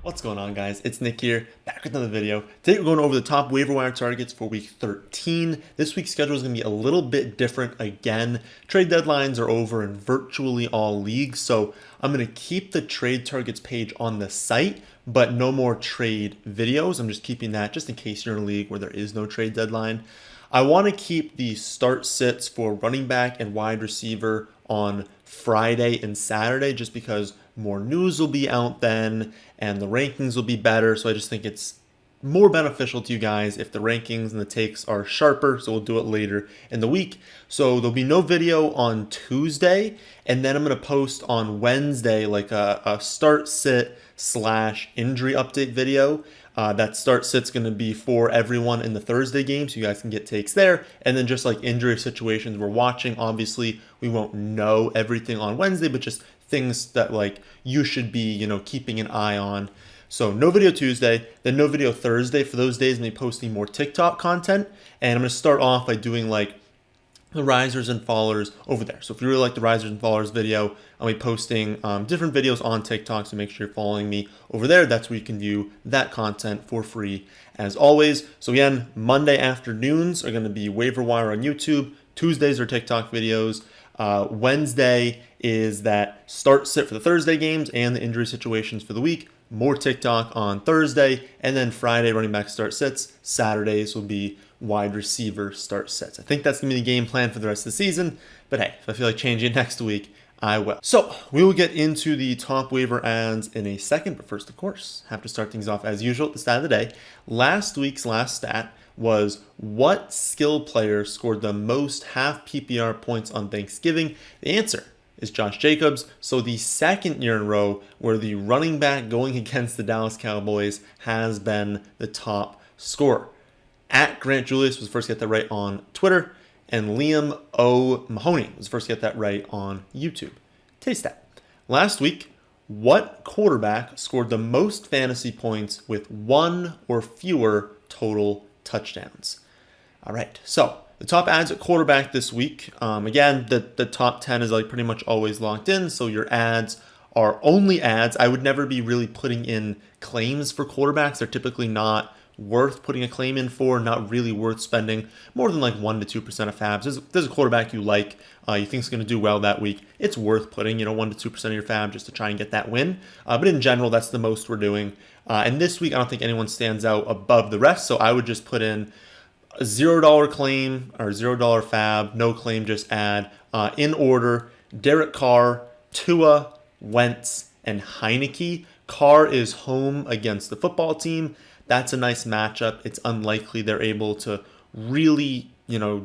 What's going on, guys? It's Nick here, back with another video. Today we're going over the top waiver wire targets for week 13. This week's schedule is going to be a little bit different again. Trade deadlines are over in virtually all leagues, so I'm going to keep the trade targets page on the site, but no more trade videos. I'm just keeping that just in case you're in a league where there is no trade deadline. I want to keep the start sits for running back and wide receiver on Friday and Saturday just because more news will be out then and the rankings will be better. So I just think it's more beneficial to you guys if the rankings and the takes are sharper. So we'll do it later in the week. So there'll be no video on Tuesday, and then I'm going to post on Wednesday like a start sit / injury update video. That start sit's going to be for everyone in the Thursday game, so you guys can get takes there. And then just like injury situations we're watching, obviously we won't know everything on Wednesday, but just things that like you should be, keeping an eye on. So no video Tuesday, then no video Thursday. For those days, I'm going to be posting more TikTok content, and I'm going to start off by doing like the risers and fallers over there. So if you really like the risers and fallers video, I'll be posting different videos on TikTok, so make sure you're following me over there. That's where you can view that content for free as always. So again, Monday afternoons are going to be waiver wire on YouTube. Tuesdays are TikTok videos. Wednesday is that start sit for the Thursday games and the injury situations for the week. More TikTok on Thursday, and then Friday running back start sits. Saturdays will be wide receiver start sets. I think that's going to be the game plan for the rest of the season, but hey, if I feel like changing it next week, I will. So we will get into the top waiver ads in a second, but first, of course, have to start things off as usual at the start of the day. Last week's last stat was what skill player scored the most half PPR points on Thanksgiving? The answer is Josh Jacobs. So the second year in a row where the running back going against the Dallas Cowboys has been the top scorer. At Grant Julius was the first to get that right on Twitter, and Liam O. Mahoney was the first to get that right on YouTube. Taste that. Last week, what quarterback scored the most fantasy points with one or fewer total touchdowns? All right, so the top ads at quarterback this week. Again, the top 10 is like pretty much always locked in, so your ads are only ads. I would never be really putting in claims for quarterbacks. They're typically not worth putting a claim in for, not really worth spending more than like 1 to 2% of fabs. If there's a quarterback you like, you think is going to do well that week, it's worth putting 1 to 2% of your fab just to try and get that win. But in general, that's the most we're doing. And this week, I don't think anyone stands out above the rest, so I would just put in a $0 claim or $0 fab, no claim, just add. In order, Derek Carr, Tua, Wentz, and Heineke. Carr is home against the football team. That's a nice matchup. It's unlikely they're able to really,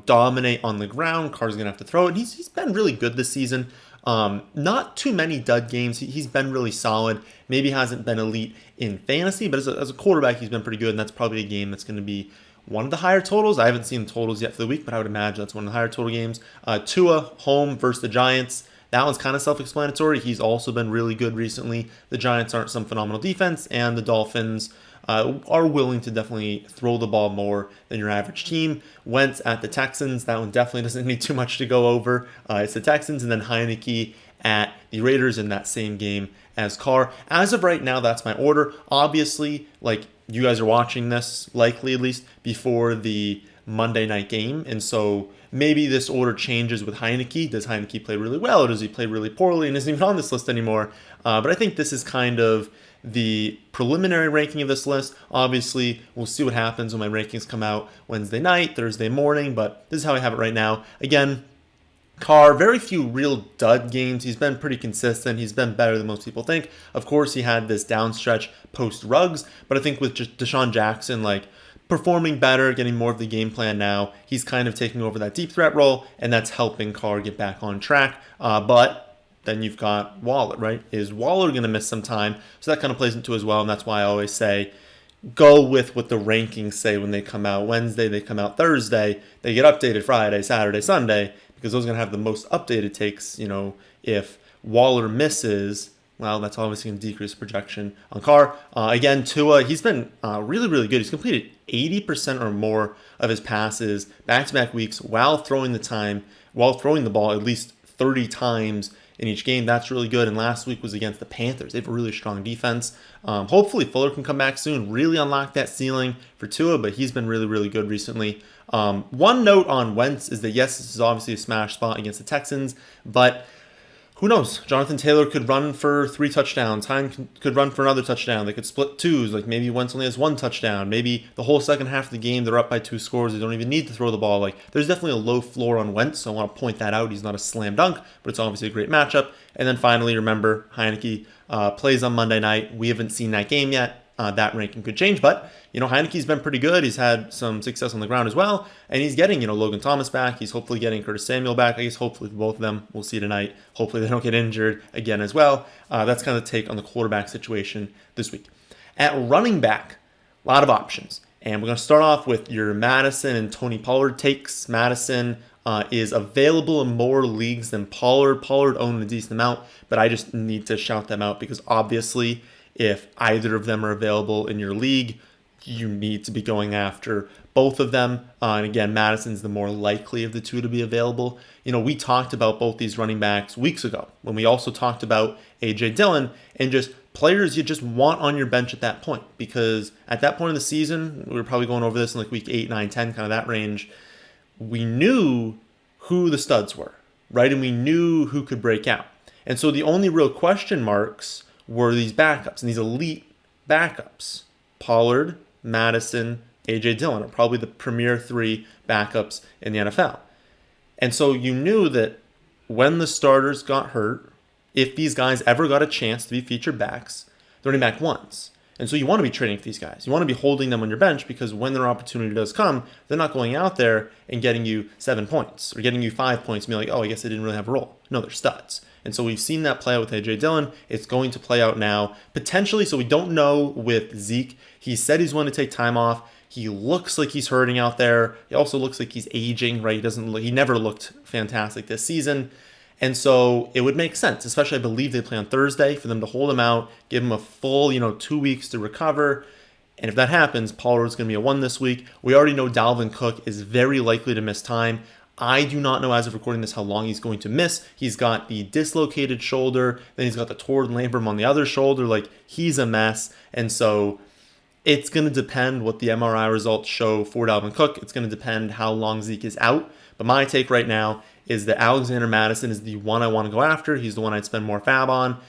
dominate on the ground. Carr's going to have to throw it. He's been really good this season. Not too many dud games. He's been really solid. Maybe hasn't been elite in fantasy, but as a quarterback, he's been pretty good, and that's probably a game that's going to be one of the higher totals. I haven't seen the totals yet for the week, but I would imagine that's one of the higher total games. Tua, home versus the Giants. That one's kind of self-explanatory. He's also been really good recently. The Giants aren't some phenomenal defense, and the Dolphins are willing to definitely throw the ball more than your average team. Wentz at the Texans. That one definitely doesn't need too much to go over. It's the Texans, and then Heineke at the Raiders in that same game as Carr. As of right now, that's my order. Obviously, like you guys are watching this, likely at least, before the Monday night game, and so maybe this order changes with Heineke. Does Heineke play really well, or does he play really poorly and isn't even on this list anymore? But I think this is kind of the preliminary ranking of this list. Obviously, we'll see what happens when my rankings come out Wednesday night, Thursday morning, but this is how I have it right now. Again, Carr, very few real dud games. He's been pretty consistent. He's been better than most people think. Of course, he had this downstretch post-Ruggs, but I think with just Deshaun Jackson, performing better, getting more of the game plan now, he's kind of taking over that deep threat role, and that's helping Carr get back on track. But then you've got Waller, right? Is Waller going to miss some time? So that kind of plays into as well, and that's why I always say go with what the rankings say when they come out Wednesday, they come out Thursday, they get updated Friday, Saturday, Sunday, because those are going to have the most updated takes. If Waller misses, well, that's obviously going to decrease projection on Carr. Again, Tua, he's been really, really good. He's completed 80% or more of his passes back-to-back weeks while throwing the ball at least 30 times in each game. That's really good. And last week was against the Panthers. They have a really strong defense. Hopefully Fuller can come back soon, really unlock that ceiling for Tua, but he's been really, really good recently. One note on Wentz is that, yes, this is obviously a smash spot against the Texans, but who knows? Jonathan Taylor could run for 3 touchdowns. Hine could run for another touchdown. They could split twos. Like maybe Wentz only has 1 touchdown. Maybe the whole second half of the game they're up by 2 scores. They don't even need to throw the ball. Like there's definitely a low floor on Wentz, so I want to point that out. He's not a slam dunk, but it's obviously a great matchup. And then finally, remember, Heineke plays on Monday night. We haven't seen that game yet. That ranking could change, but Heineke's been pretty good. He's had some success on the ground as well, and he's getting Logan Thomas back. He's hopefully getting Curtis Samuel back. I guess hopefully for both of them. We'll see tonight. Hopefully they don't get injured again as well. That's kind of the take on the quarterback situation this week. At running back, a lot of options, and we're going to start off with your Mattison and Tony Pollard takes. Mattison is available in more leagues than Pollard. Pollard owned a decent amount, but I just need to shout them out because obviously if either of them are available in your league, you need to be going after both of them. And again, Madison's the more likely of the two to be available. We talked about both these running backs weeks ago when we also talked about A.J. Dillon and just players you just want on your bench at that point. Because at that point in the season, we were probably going over this in like week 8, 9, 10, kind of that range. We knew who the studs were, right? And we knew who could break out. And so the only real question marks were these backups, and these elite backups. Pollard, Mattison, A.J. Dillon are probably the premier 3 backups in the NFL. And so you knew that when the starters got hurt, if these guys ever got a chance to be featured backs, they're running back ones. And so you want to be trading for these guys. You want to be holding them on your bench because when their opportunity does come, they're not going out there and getting you 7 points or getting you 5 points and be like, oh, I guess they didn't really have a role. No, they're studs. And so we've seen that play out with A.J. Dillon. It's going to play out now, potentially. So we don't know with Zeke. He said he's going to take time off. He looks like he's hurting out there. He also looks like he's aging, right? He never looked fantastic this season. And so it would make sense, especially I believe they play on Thursday, for them to hold him out, give him a full, 2 weeks to recover. And if that happens, Pollard's going to be a 1 this week. We already know Dalvin Cook is very likely to miss time. I do not know as of recording this how long he's going to miss. He's got the dislocated shoulder, then he's got the torn labrum on the other shoulder. Like, he's a mess. And so it's going to depend what the MRI results show for Dalvin Cook. It's going to depend how long Zeke is out. But my take right now is that Alexander Mattison is the one I want to go after. He's the one I'd spend more fab on.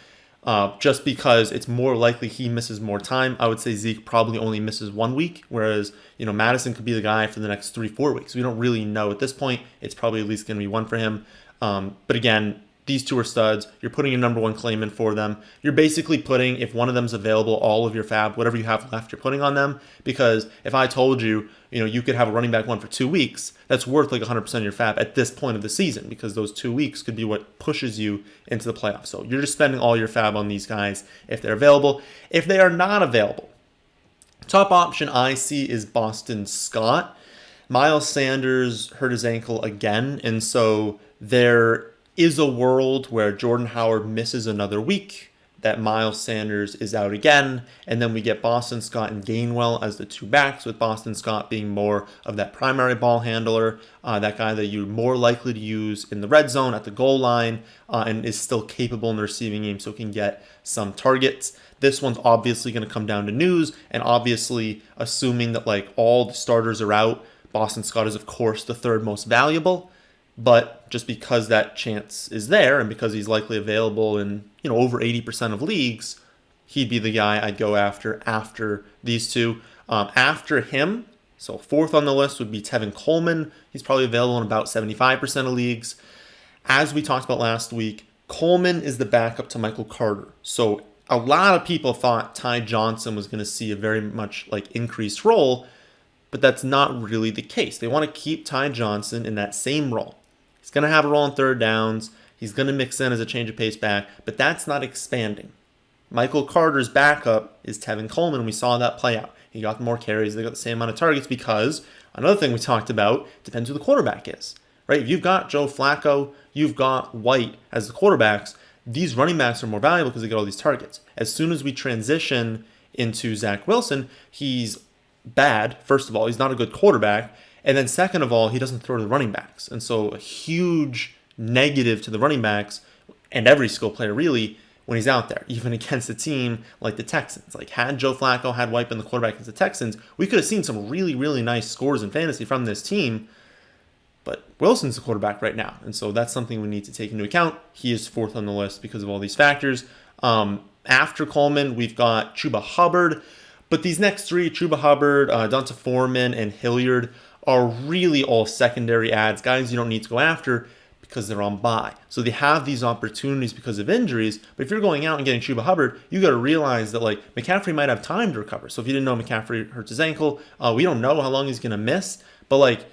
Just because it's more likely he misses more time. I would say Zeke probably only misses 1 week, whereas Mattison could be the guy for the next 3-4 weeks. We don't really know at this point. It's probably at least going to be 1 for him. But again, these 2 are studs. You're putting your number 1 claim in for them. You're basically putting, if one of them's available, all of your fab, whatever you have left, you're putting on them. Because if I told you, you could have a running back 1 for 2 weeks, that's worth like 100% of your fab at this point of the season, because those 2 weeks could be what pushes you into the playoffs. So you're just spending all your fab on these guys if they're available. If they are not available, top option I see is Boston Scott. Miles Sanders hurt his ankle again, and so there is a world where Jordan Howard misses another week, that Miles Sanders is out again, and then we get Boston Scott and Gainwell as the 2 backs, with Boston Scott being more of that primary ball handler, that guy that you're more likely to use in the red zone at the goal line, and is still capable in the receiving game so can get some targets. This one's obviously going to come down to news, and obviously assuming that like all the starters are out, Boston Scott is of course the 3rd most valuable. But just because that chance is there and because he's likely available in over 80% of leagues, he'd be the guy I'd go after these 2. After him, so 4th on the list would be Tevin Coleman. He's probably available in about 75% of leagues. As we talked about last week, Coleman is the backup to Michael Carter. So a lot of people thought Ty Johnson was going to see a very much like increased role, but that's not really the case. They want to keep Ty Johnson in that same role. He's going to have a role on 3rd downs. He's going to mix in as a change of pace back, but that's not expanding. Michael Carter's backup is Tevin Coleman. We saw that play out. He got more carries. They got the same amount of targets because another thing we talked about depends who the quarterback is, right? If you've got Joe Flacco, you've got White as the quarterbacks, these running backs are more valuable because they get all these targets. As soon as we transition into Zach Wilson, he's bad. First of all, he's not a good quarterback. And then second of all, he doesn't throw to the running backs. And so a huge negative to the running backs and every skill player really when he's out there, even against a team like the Texans. Like, had Joe Flacco had White been the quarterback against the Texans, we could have seen some really, really nice scores in fantasy from this team. But Wilson's the quarterback right now, and so that's something we need to take into account. He is fourth on the list because of all these factors. After Coleman, we've got Chuba Hubbard. But these next three, Chuba Hubbard, Donta Foreman, and Hilliard, are really all secondary ads, guys you don't need to go after because they're on bye. So they have these opportunities because of injuries, but if you're going out and getting Chuba Hubbard, you got to realize that like McCaffrey might have time to recover. So if you didn't know McCaffrey hurts his ankle, we don't know how long he's going to miss, but like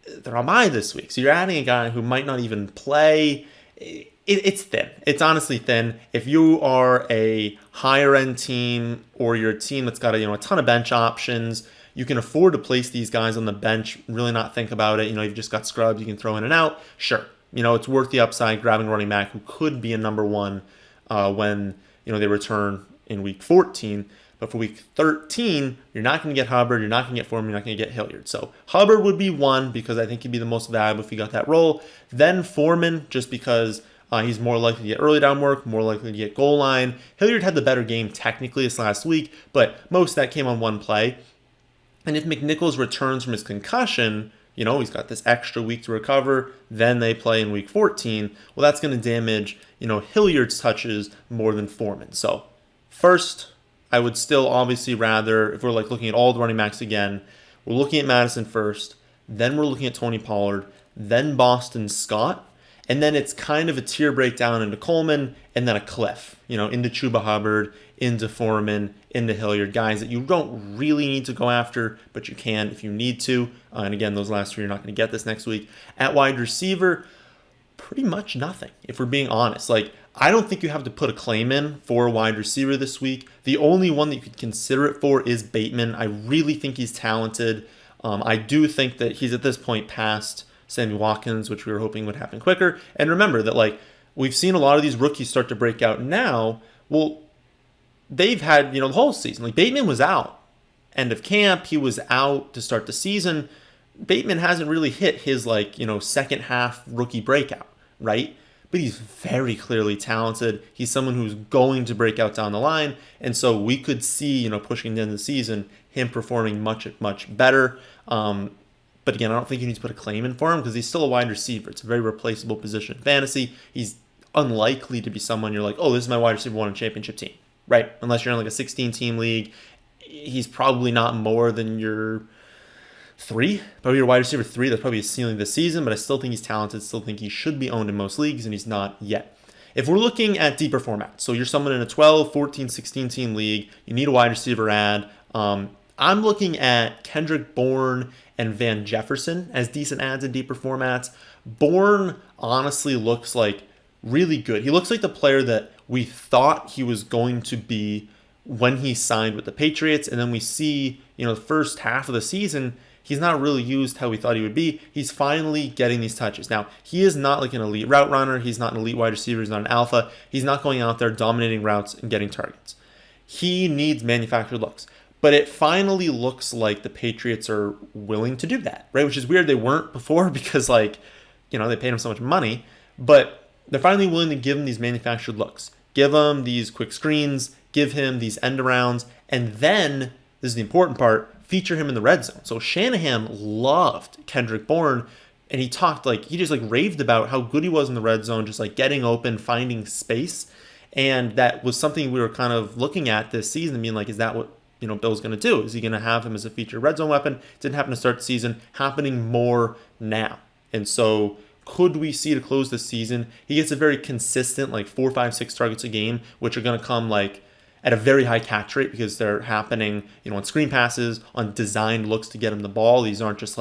they're on bye this week. So you're adding a guy who might not even play. It's thin. It's honestly thin. If you are a higher end team or you're a team that's got a ton of bench options, you can afford to place these guys on the bench, really not think about it. You've just got scrubs you can throw in and out. Sure. It's worth the upside grabbing a running back who could be a number one when they return in week 14. But for week 13, you're not going to get Hubbard, you're not going to get Foreman, you're not going to get Hilliard. So Hubbard would be one because I think he'd be the most valuable if he got that role. Then Foreman, just because he's more likely to get early down work, more likely to get goal line. Hilliard had the better game technically this last week, but most of that came on one play. And if McNichols returns from his concussion, he's got this extra week to recover, then they play in week 14, well, that's going to damage, Hilliard's touches more than Foreman. So first, I would still obviously rather, if we're like looking at all the running backs again, we're looking at Mattison first, then we're looking at Tony Pollard, then Boston Scott, and then it's kind of a tier breakdown into Coleman, and then a cliff, into Chuba Hubbard, into Foreman, into Hilliard, guys that you don't really need to go after, but you can if you need to. And again, those last three, you're not going to get this next week. At wide receiver, pretty much nothing, if we're being honest. Like, I don't think you have to put a claim in for a wide receiver this week. The only one that you could consider it for is Bateman. I really think he's talented. I do think that he's at this point past Sammy Watkins, which we were hoping would happen quicker. And remember that, like, we've seen a lot of these rookies start to break out now. Well, they've had, the whole season. Like, Bateman was out. End of camp, he was out to start the season. Bateman hasn't really hit his, second half rookie breakout, right? But he's very clearly talented. He's someone who's going to break out down the line. And so we could see, pushing the end of the season, him performing much, much better. But again, I don't think you need to put a claim in for him because he's still a wide receiver. It's a very replaceable position in fantasy. He's unlikely to be someone you're like, oh, this is my wide receiver one in championship team, right? Unless you're in like a 16-team league. He's probably not more than your 3, probably your wide receiver 3. That's probably his ceiling this season, but I still think he's talented. Still think he should be owned in most leagues, and he's not yet. If we're looking at deeper formats, so you're someone in a 12, 14, 16-team league, you need a wide receiver ad. I'm looking at Kendrick Bourne and Van Jefferson as decent ads in deeper formats. Bourne honestly looks like really good. He looks like the player that we thought he was going to be when he signed with the Patriots, and then we see, the first half of the season, he's not really used how we thought he would be. He's finally getting these touches. Now, he is not like an elite route runner. He's not an elite wide receiver. He's not an alpha. He's not going out there dominating routes and getting targets. He needs manufactured looks. But it finally looks like the Patriots are willing to do that, right? Which is weird. They weren't before because, they paid him so much money. But they're finally willing to give him these manufactured looks. Give him these quick screens. Give him these end arounds. And then, this is the important part, feature him in the red zone. So Shanahan loved Kendrick Bourne, and he talked he just raved about how good he was in the red zone, just getting open, finding space. And that was something we were kind of looking at this season, being like, is that what Bill's going to do? Is he going to have him as a featured red zone weapon? Didn't happen to start the season, happening more now. And so could we see to close the season, he gets a very consistent 4, 5, 6 targets a game, which are going to come at a very high catch rate because they're happening, on screen passes, on designed looks to get him the ball. These aren't just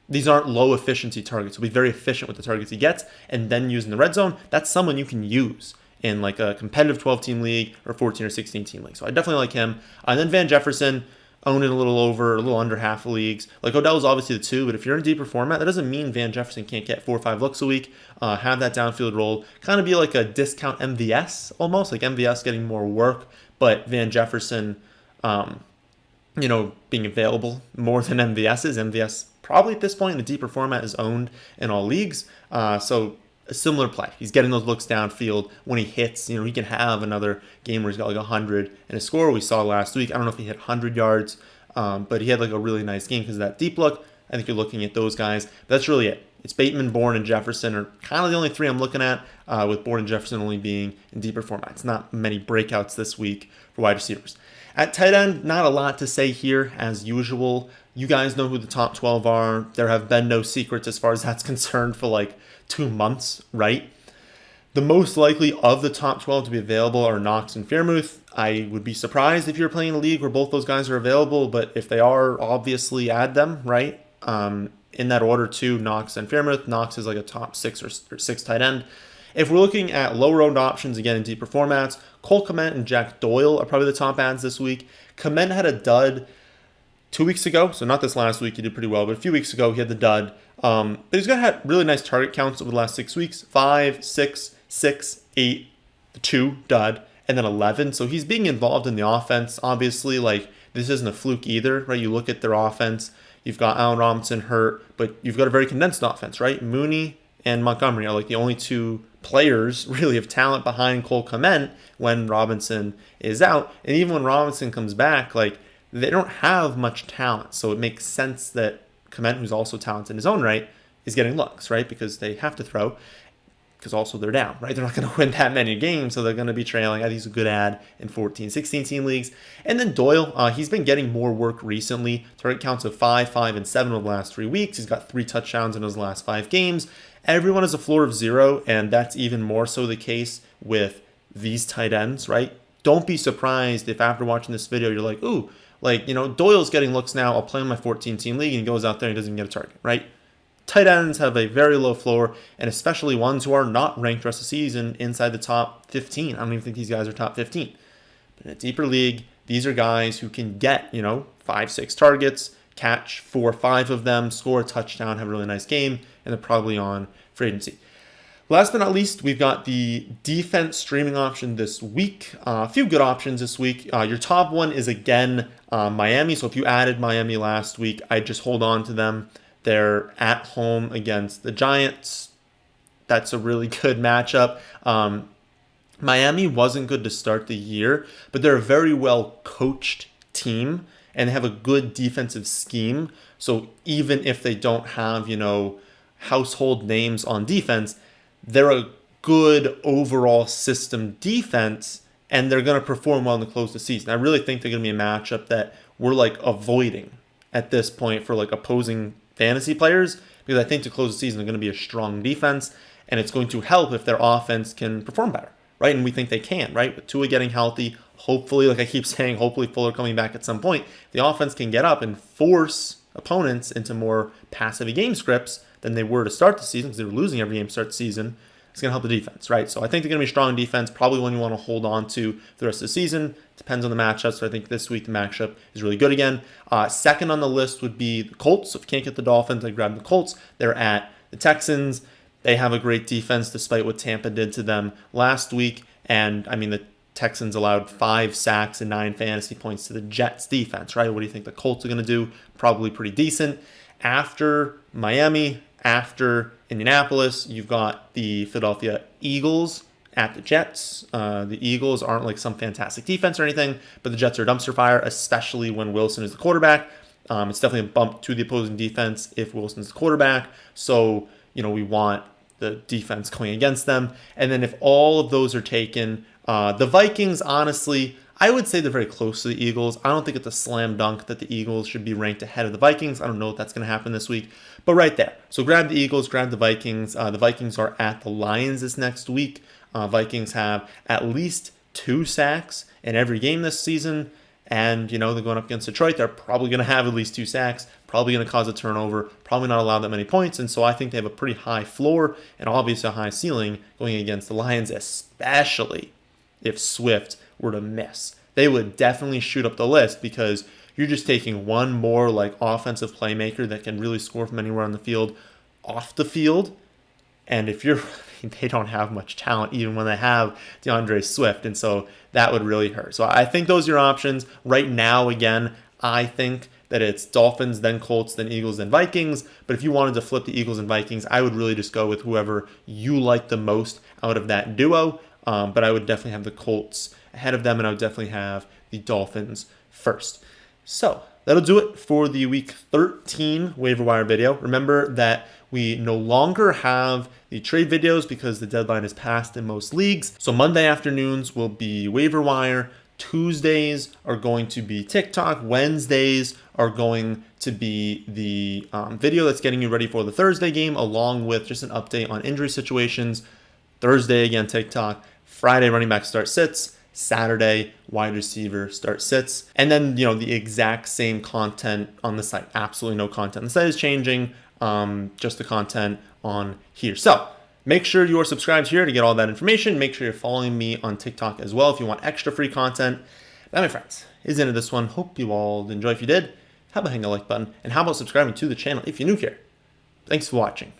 these aren't low efficiency targets. He'll be very efficient with the targets he gets, and then using the red zone, that's someone you can use in a competitive 12-team league or 14 or 16-team league. So I definitely like him. And then Van Jefferson, own it a little under half the leagues. Odell's obviously the 2, but if you're in a deeper format, that doesn't mean Van Jefferson can't get 4 or 5 looks a week, have that downfield role, kind of be like a discount MVS almost, like MVS getting more work, but Van Jefferson, being available more than MVS is. MVS probably at this point in the deeper format is owned in all leagues. So a similar play. He's getting those looks downfield. When he hits, he can have another game where he's got like 100 and a score. We saw last week. I don't know if he hit 100 yards, but he had like a really nice game because of that deep look. I think you're looking at those guys. But that's really it. It's Bateman, Bourne, and Jefferson are kind of the only three I'm looking at, with Bourne and Jefferson only being in deeper formats. Not many breakouts this week for wide receivers. At tight end, not a lot to say here as usual. You guys know who the top 12 are. There have been no secrets as far as that's concerned for like 2 months, right? The most likely of the top 12 to be available are Knox and Fairmouth. I would be surprised if you're playing a league where both those guys are available, but if they are, obviously add them, right? In that order too, Knox and Fairmouth. Knox is like a top 6 or 6 tight end. If we're looking at low round options, again in deeper formats, Coleman and Jack Doyle are probably the top ads this week. Coleman had a dud 2 weeks ago, so not this last week, he did pretty well, but a few weeks ago he had the dud. But he's had really nice target counts over the last 6 weeks: 5, 6, 6, 8, 2 dud, and then 11. So he's being involved in the offense. Obviously, like, this isn't a fluke either, right? You look at their offense, you've got Allen Robinson hurt, but you've got a very condensed offense, right? Mooney and Montgomery are like the only two players really of talent behind Cole Kmet when Robinson is out. And even when Robinson comes back, like, they don't have much talent. So it makes sense that Kmet, who's also talented in his own right, is getting looks, right? Because they have to throw, because also they're down, right? They're not going to win that many games, so they're going to be trailing. I think he's a good ad in 14, 16 team leagues. And then Doyle, he's been getting more work recently. Target counts of 5, 5, and 7 over the last 3 weeks. He's got 3 touchdowns in his last 5 games. Everyone has a floor of 0, and that's even more so the case with these tight ends, right? Don't be surprised if after watching this video, you're like, ooh, like, Doyle's getting looks now. I'll play in my 14-team league, and he goes out there and he doesn't even get a target, right? Tight ends have a very low floor, and especially ones who are not ranked the rest of the season inside the top 15. I don't even think these guys are top 15. But in a deeper league, these are guys who can get, 5, 6 targets, catch 4 or 5 of them, score a touchdown, have a really nice game, and they're probably on free agency. Last but not least, we've got the defense streaming option this week. A few good options this week. Your top one is, again, Miami. So if you added Miami last week, I'd just hold on to them. They're at home against the Giants. That's a really good matchup. Miami wasn't good to start the year, but they're a very well coached team, and they have a good defensive scheme. So even if they don't have, household names on defense, they're a good overall system defense, and they're going to perform well in the close of the season. I really think they're going to be a matchup that we're like avoiding at this point for like opposing fantasy players, because I think to close the season they're going to be a strong defense, and it's going to help if their offense can perform better, right? And we think they can, right? With Tua getting healthy, hopefully, like I keep saying, hopefully Fuller coming back at some point, the offense can get up and force opponents into more passive game scripts than they were to start the season, because they were losing every game to start the season. It's going to help the defense, right? So I think they're going to be strong defense, probably one you want to hold on to for the rest of the season. Depends on the matchup. So I think this week the matchup is really good again. Second on the list would be the Colts. If you can't get the Dolphins, I grab the Colts. They're at the Texans. They have a great defense despite what Tampa did to them last week. And I mean, the Texans allowed 5 sacks and 9 fantasy points to the Jets defense, right? What do you think the Colts are going to do? Probably pretty decent. After Miami, after Indianapolis, you've got the Philadelphia Eagles at the Jets. The Eagles aren't like some fantastic defense or anything, but the Jets are a dumpster fire, especially when Wilson is the quarterback. It's definitely a bump to the opposing defense if Wilson's the quarterback. So, we want the defense going against them. And then if all of those are taken, the Vikings, honestly, I would say they're very close to the Eagles. I don't think it's a slam dunk that the Eagles should be ranked ahead of the Vikings. I don't know if that's going to happen this week, but right there. So grab the Eagles, grab the Vikings. The Vikings are at the Lions this next week. Vikings have at least 2 sacks in every game this season. And, they're going up against Detroit. They're probably going to have at least 2 sacks, probably going to cause a turnover, probably not allow that many points. And so I think they have a pretty high floor and obviously a high ceiling going against the Lions, especially if Swift were to miss. They would definitely shoot up the list, because you're just taking one more like offensive playmaker that can really score from anywhere on the field off the field. And if they don't have much talent even when they have DeAndre Swift, and so that would really hurt. So I think those are your options right now. Again, I think that it's Dolphins, then Colts, then Eagles, then Vikings. But if you wanted to flip the Eagles and Vikings, I would really just go with whoever you like the most out of that duo. But I would definitely have the Colts ahead of them, and I would definitely have the Dolphins first. So that'll do it for the Week 13 waiver wire video. Remember that we no longer have the trade videos because the deadline is passed in most leagues. So Monday afternoons will be waiver wire. Tuesdays are going to be TikTok. Wednesdays are going to be the video that's getting you ready for the Thursday game, along with just an update on injury situations. Thursday, again, TikTok. Friday, running back start sits. Saturday, wide receiver start sits. And then, the exact same content on the site. Absolutely no content. The site is changing, just the content on here. So make sure you are subscribed here to get all that information. Make sure you're following me on TikTok as well if you want extra free content. That, my friends, is the end of this one. Hope you all enjoy. If you did, how about hitting the like button? And how about subscribing to the channel if you're new here? Thanks for watching.